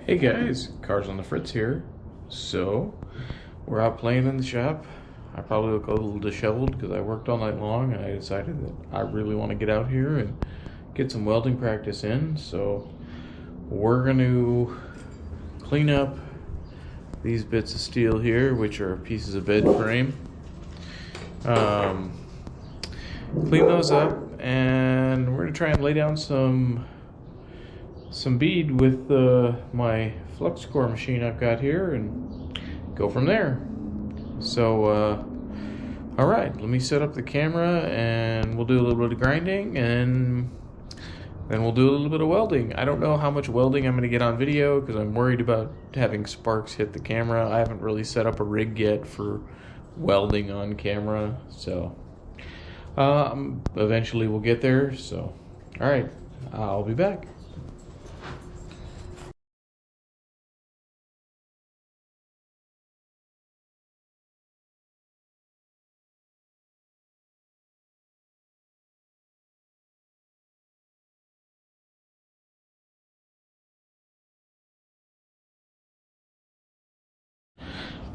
Hey guys, Cars on the Fritz here. So, we're out playing in the shop. I probably look a little disheveled because I worked all night long and I decided that I really want to get out here and get some welding practice in. So, we're going to clean up these bits of steel here, which are pieces of bed frame. Clean those up, and we're going to try and lay down some bead with my flux-core machine I've got here and go from there. So all right, let me set up the camera and we'll do a little bit of grinding and then we'll do a little bit of welding. I don't know how much welding I'm going to get on video because I'm worried about having sparks hit the camera. I haven't really set up a rig yet for welding on camera, so eventually we'll get there. So all right, I'll be back.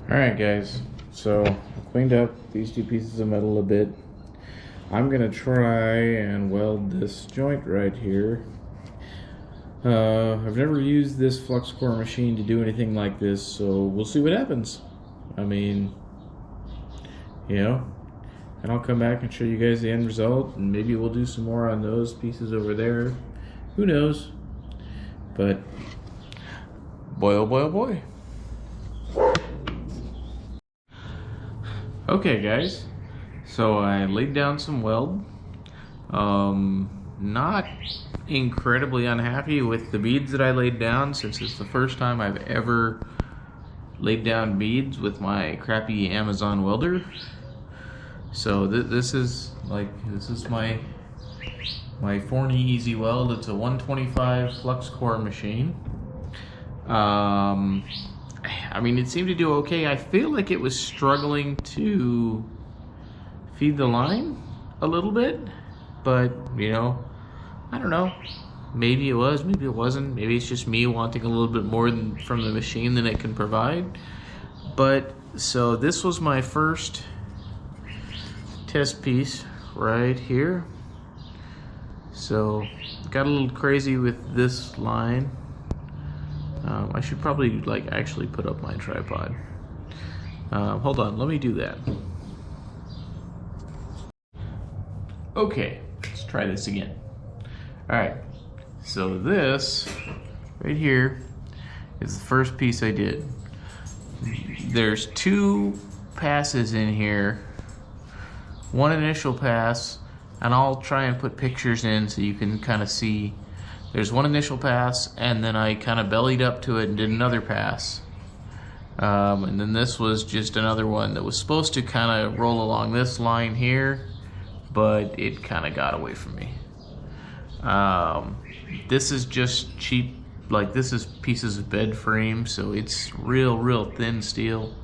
Alright guys, so I cleaned up these two pieces of metal a bit. I'm gonna try and weld this joint right here. I've never used this flux-core machine to do anything like this, so we'll see what happens. I mean, you know, and I'll come back and show you guys the end result, and maybe we'll do some more on those pieces over there. Who knows? But boy, oh boy, oh boy. Okay guys, so I laid down some weld. Not incredibly unhappy with the beads that I laid down, since it's the first time I've ever laid down beads with my crappy Amazon welder. So this is my Forney easy-weld. It's a 125 flux-core machine. I mean, it seemed to do okay. I feel like it was struggling to feed the line a little bit, but you know, I don't know. Maybe it was, maybe it wasn't. Maybe it's just me wanting a little bit more from the machine than it can provide. But so this was my first test piece right here. So got a little crazy with this line. I should probably actually put up my tripod. Hold on, let me do that. Okay, let's try this again. Alright, so this right here is the first piece I did. There's two passes in here, one initial pass, and I'll try and put pictures in so you can kind of see. There's one initial pass, and then I kind of bellied up to it and did another pass. And then this was just another one that was supposed to kind of roll along this line here, but it kind of got away from me. This is just cheap, this is pieces of bed frame, so it's real thin steel.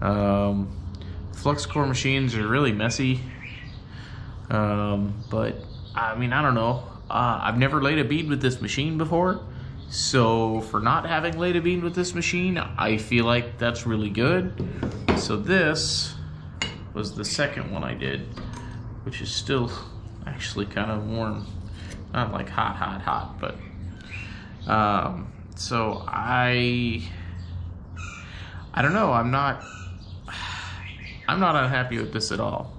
Flux-core machines are really messy, but I mean, I don't know. I've never laid a bead with this machine before, so for not having laid a bead with this machine, I feel like that's really good. So this was the second one I did, which is still actually kind of warm. Not like hot, but so I don't know, I'm not unhappy with this at all.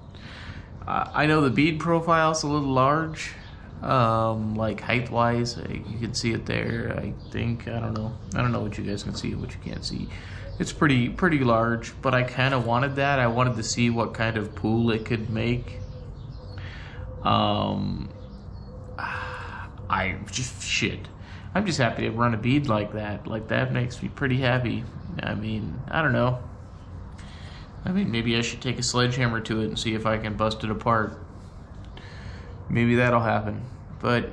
I know the bead profile's a little large. Height wise, you can see it there. I think I don't know what you guys can see and what you can't see. It's pretty large, but I kind of wanted that. I wanted to see what kind of pool it could make. I'm just happy to run a bead like that. That makes me pretty happy. I mean, I don't know. I mean, maybe I should take a sledgehammer to it and see if I can bust it apart. Maybe that'll happen. But,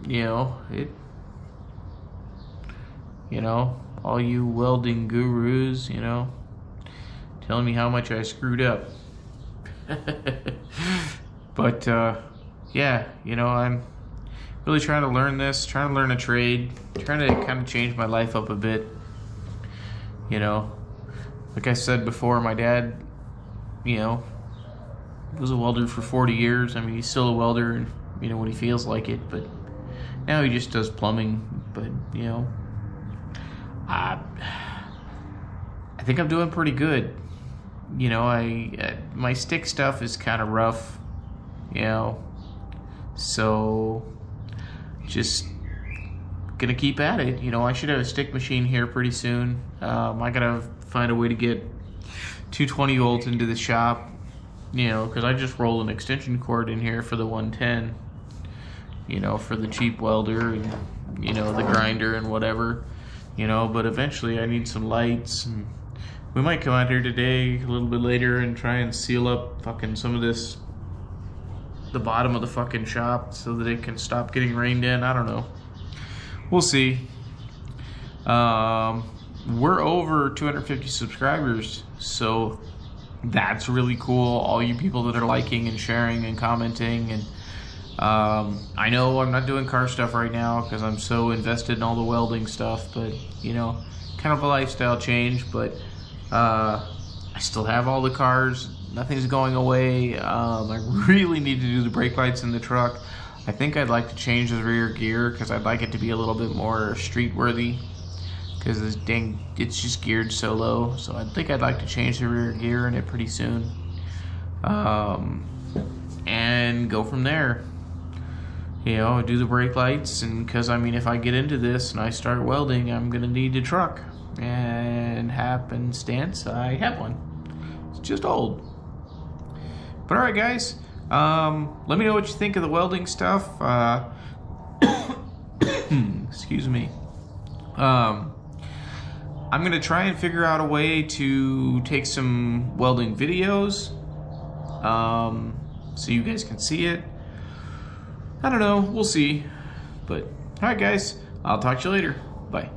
you know, all you welding gurus, telling me how much I screwed up. But, yeah, really trying to learn this, trying to learn a trade, trying to kind of change my life up a bit. You know, like I said before, my dad, you know, was a welder for 40 years. I mean, he's still a welder, and you know, when he feels like it, but now he just does plumbing. But you know, I think I'm doing pretty good. You know, my stick stuff is kind of rough, you know, so just gonna keep at it. You know, I should have a stick machine here pretty soon. I gotta find a way to get 220 volts into the shop, you know, because I just roll an extension cord in here for the 110, you know, for the cheap welder and, you know, the grinder and whatever, you know, but eventually I need some lights, and we might come out here today a little bit later and try and seal up fucking some of this, the bottom of the fucking shop, so that it can stop getting rained in. I don't know. We'll see. We're over 250 subscribers, so that's really cool. All you people that are liking and sharing and commenting, and I know I'm not doing car stuff right now because I'm so invested in all the welding stuff, but you know, kind of a lifestyle change. But I still have all the cars. Nothing's going away. I really need to do the brake lights in the truck. I think I'd like to change the rear gear because I'd like it to be a little bit more street worthy, because this dang, it's just geared so low. So I think I'd like to change the rear gear in it pretty soon, and go from there. You know, do the brake lights, and because I mean, if I get into this and I start welding, I'm gonna need a truck, and happenstance I have one. It's just old. But alright guys, let me know what you think of the welding stuff. Excuse me. I'm gonna try and figure out a way to take some welding videos, so you guys can see it. I don't know, we'll see. But alright guys, I'll talk to you later. Bye.